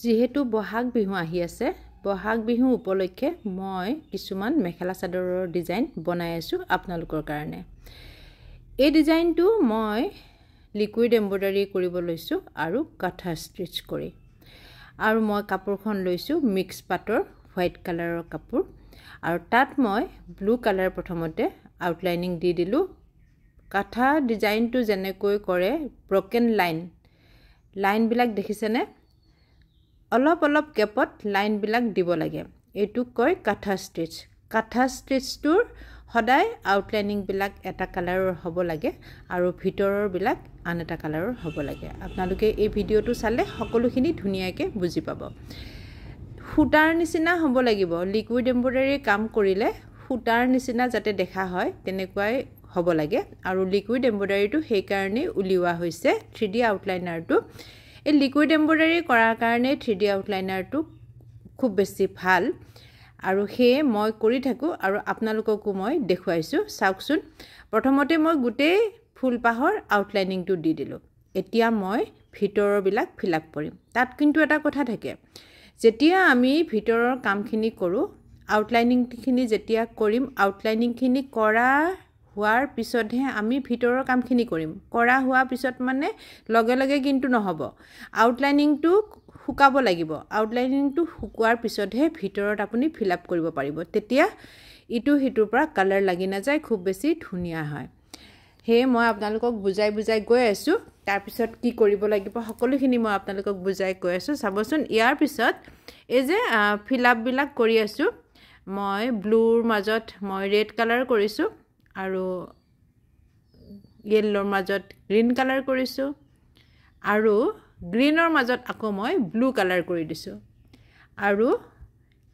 যেহেতু বহাগ বিহু আহি আছে বহাগ বিহু উপলক্ষে মই কিছুমান মেখেলা চাদৰৰ ডিজাইন বনাই আছো আপোনালোকৰ কাৰণে এই ডিজাইনটো মই লিকুইড এমব্ৰয়ডাৰী কৰিব লৈছো আৰু কাঠা ষ্টিচ কৰি আৰু মই কাপোৰখন লৈছো মিক্স পাটৰ হোৱাইট কালাৰৰ কাপোৰ আৰু তাত মই ব্লু কালাৰ প্ৰথমতে আউটলাইনিং দি দিলো কাঠা ডিজাইনটো যেনেকৈ কৰে ব্ৰকেন লাইন বিলাক দেখিছেনে অলপ অলপ গেপত লাইন বিলাক দিব লাগে এটু কয় কাঠা ষ্টিচটোৰ সদায় আউটলাইনিং বিলাক এটা কালাৰৰ হ'ব লাগে আৰু ভিতৰৰ বিলাক আন এটা কালাৰৰ হ'ব লাগে আপোনালোকে এই ভিডিওটো চালে সকলোখিনি ধুনিয়াকৈ বুজি পাব ফুটাৰ নিচিনা হ'ব লাগিব লিকুইড এমব্ৰয়ডাৰী কাম কৰিলে ফুটাৰ নিচিনা যাতে দেখা হয় তেনেকৈ হ'ব লাগে আৰু লিকুইড এমব্ৰয়ডাৰীটো সেই কাৰণে উলিওৱা হৈছে 3D আউটলাইনাৰটো এই লিকুইড এমব্ৰয়ডাৰী কৰাৰ কাৰণে 3D আউটলাইনাৰটো খুব বেছি ভাল আৰু হে মই কৰি থাকো আৰু আপোনালোককো মই দেখুৱাইছো চাওকচোন প্ৰথমতে মই গুটেই ফুলপাহৰ আউটলাইনিংটো দি দিলো এতিয়া মই ভিতৰৰ বিলাক ফিল আপ কৰিম তাত কিন্তু এটা কথা থাকে যেতিয়া আমি ভিতৰৰ কামখিনি কৰো আউটলাইনিংখিনি যেতিয়া কৰিম আউটলাইনিংখিনি কৰা হোৱাৰ পিছতহে আমি ভিতৰৰ কামখিনি কৰিম কৰা হোৱা পিছত মানে লগে লগে কিন্তু নহব আউটলাইনিংটো শুকাব লাগিব আউটলাইনিংটো শুকুৱাৰ পিছতহে ভিতৰত আপুনি ফিল আপ কৰিব পাৰিব তেতিয়া ইটো হিটোৰ পৰা কালাৰ লাগি না যায় খুব বেছি ধুনিয়া হয় হে মই আপোনালোকক বুজাই গৈ আছো তাৰ পিছত কি কৰিব লাগিব সকলোখিনি মই আপোনালোকক বুজাই গৈ আছো চাবচোন ইয়াৰ পিছত এই যে ফিল আপ বিলাক কৰি আছো মই ব্লুৰ মাজত মই ৰেড কালাৰ কৰিছো আৰু ইয়েলৰ মাজত গ্ৰীন কালাৰ কৰিছো আৰু গ্ৰীনৰ মাজত আকৌ মই ব্লু কালাৰ কৰি দিছো আৰু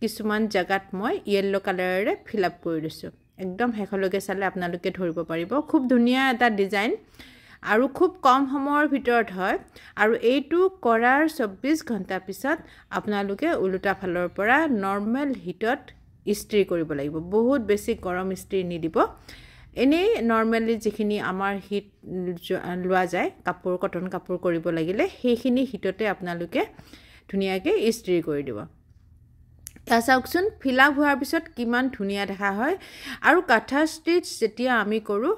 কিছুমান জাগাত মই ইয়েলো কালাৰেৰে ফিল আপ কৰি দিছো একদম হেখলকে চালে আপোনালোকে ধৰিব পাৰিব খুব ধুনিয়া এটা ডিজাইন আৰু খুব কম সময়ৰ ভিতৰত হয় আৰু এইটো কৰাৰ 24 ঘণ্টা পিছত আপোনালোকে উলুটা ফালৰ পৰা নৰমাল হিটত ইস্ত্ৰি কৰিব লাগিব বহুত বেছি গৰম ইস্ত্ৰি নিদিব এনে নৰমালি যিখিনি আমাৰ হিট লোৱা যায় কাপোৰ কটন কাপোৰ কৰিব লাগিলে সেইখিনি হিটতে আপোনালোকে ধুনিয়াকে ইস্ত্ৰি কৰি দিব চাওকচোন ফিল আপ হোৱাৰ পিছত কিমান ধুনিয়া দেখা হয় আৰু কাঠা ষ্টিচ যেতিয়া আমি কৰো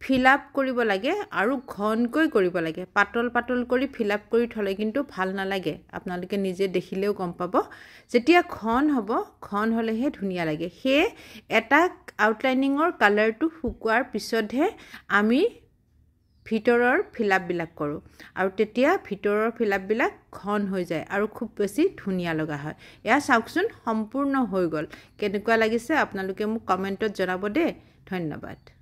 ফিল আপ কৰিব লাগে আৰু ঘনকৈ কৰিব লাগে পাতল কৰি ফিল আপ কৰি থলে কিন্তু ভাল নালাগে আপোনালোকে নিজে দেখিলেও গম পাব যেতিয়া ঘন হলেহে ধুনিয়া লাগে হে এটা আউটলাইনিংৰ কালাৰটো শুকুৱাৰ পিছতহে আমি ভিতৰৰ ফিল আপ বিলাক কৰো আৰু তেতিয়া ভিতৰৰ ফিল আপ বিলাক ঘন হৈ যায় আৰু খুব বেছি ধুনিয়া লগা হয় এয়া চাওকচোন সম্পূৰ্ণ হৈ গল কেনেকুৱা লাগিছে আপোনালোকে মোক কমেন্টত জনাব দে ধন্যবাদ